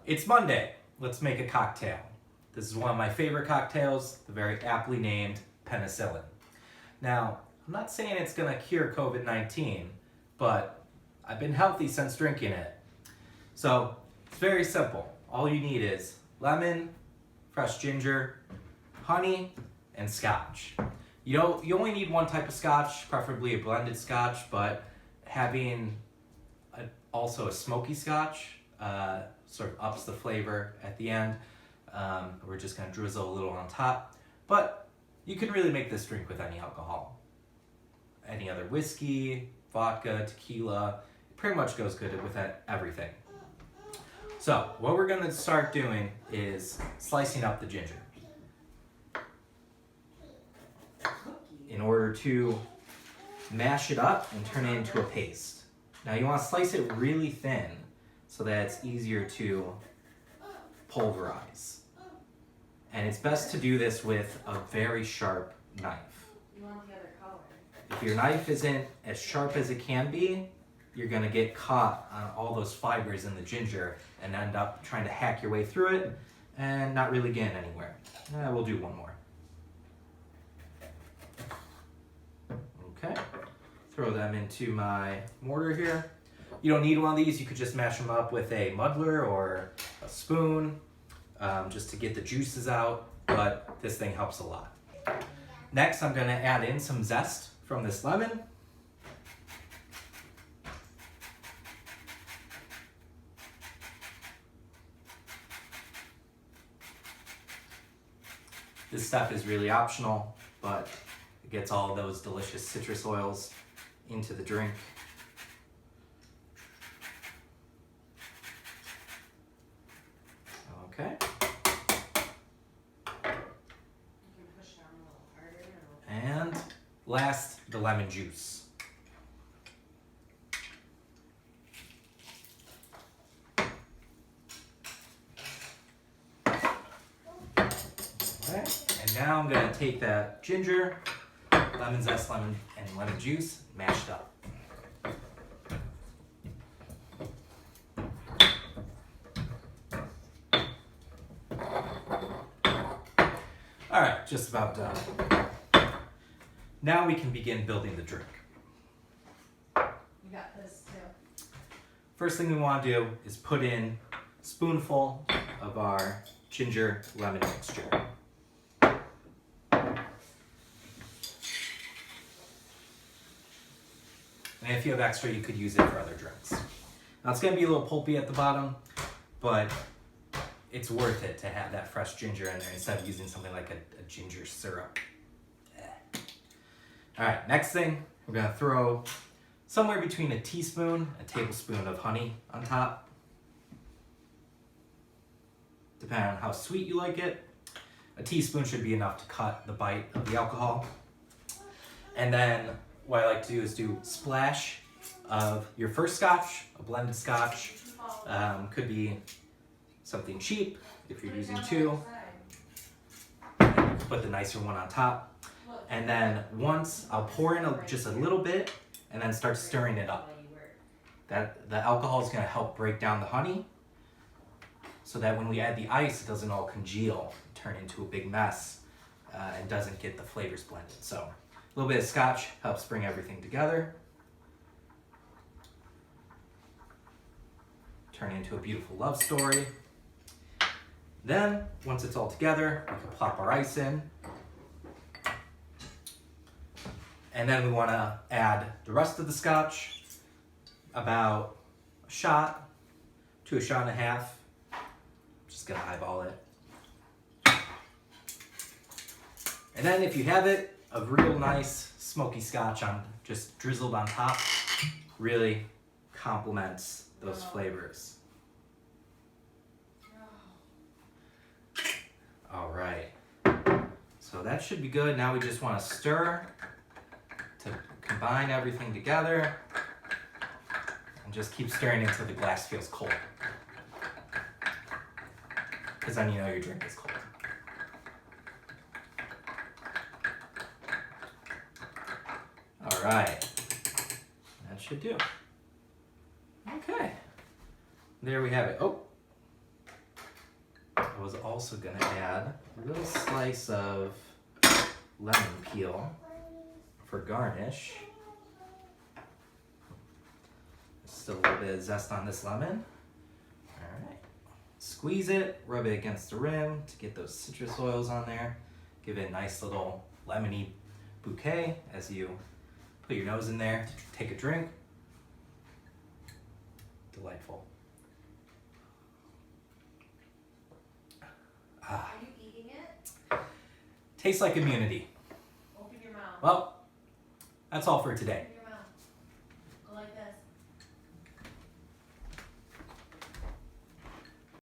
It's Monday. Let's make a cocktail. This is one of my favorite cocktails, the very aptly named Penicillin. Now, I'm not saying it's going to cure COVID-19, but I've been healthy since drinking it. So, it's very simple. All you need is lemon, fresh ginger, honey, and scotch. You only need one type of scotch, preferably a blended scotch, but having also a smoky scotch sort of ups the flavor at the end. We're just going to drizzle a little on top, but you can really make this drink with any alcohol. Any other whiskey, vodka, tequila, it pretty much goes good with everything. So what we're going to start doing is slicing up the ginger in order to mash it up and turn it into a paste. Now you want to slice it really thin so that it's easier to pulverize. And it's best to do this with a very sharp knife. You want the other color. If your knife isn't as sharp as it can be, you're going to get caught on all those fibers in the ginger and end up trying to hack your way through it and not really getting anywhere. We'll do one more. Okay, throw them into my mortar here. You don't need one of these, you could just mash them up with a muddler or a spoon just to get the juices out, but this thing helps a lot. Next, I'm going to add in some zest from this lemon. This stuff is really optional, but it gets all those delicious citrus oils into the drink. Okay. You can push down a little harder. And last, the lemon juice. Okay. And now I'm going to take that ginger, lemon zest, lemon, and lemon juice mashed up. All right, just about done. Now we can begin building the drink. You got this too. First thing we want to do is put in a spoonful of our ginger lemon mixture. And if you have extra, you could use it for other drinks. Now it's going to be a little pulpy at the bottom, but it's worth it to have that fresh ginger in there instead of using something like a ginger syrup. All right, next thing, we're going to throw somewhere between a teaspoon, a tablespoon of honey on top. Depending on how sweet you like it. A teaspoon should be enough to cut the bite of the alcohol. And then what I like to do is do a splash of your first scotch, a blended scotch. Could be something cheap if you're using two. And you can put the nicer one on top. And then once I'll pour in just a little bit and then start stirring it up. The alcohol is going to help break down the honey so that when we add the ice, it doesn't all congeal, turn into a big mess, and doesn't get the flavors blended. So a little bit of scotch helps bring everything together. Turn it into a beautiful love story. Then, once it's all together, we can plop our ice in. And then we want to add the rest of the scotch, about a shot to a shot and a half. Just gonna eyeball it. And then if you have it, a real nice smoky scotch just drizzled on top really complements those flavors. All right, so that should be good. Now we just want to stir to combine everything together and just keep stirring until the glass feels cold. Because then you know your drink is cold. All right, that should do. Okay, there we have it. Oh, I was also gonna add a little slice of lemon peel for garnish. Still a little bit of zest on this lemon. Alright. Squeeze it, rub it against the rim to get those citrus oils on there. Give it a nice little lemony bouquet as you put your nose in there to take a drink. Delightful. Are you eating it? Tastes like immunity. Open your mouth. Well, that's all for today.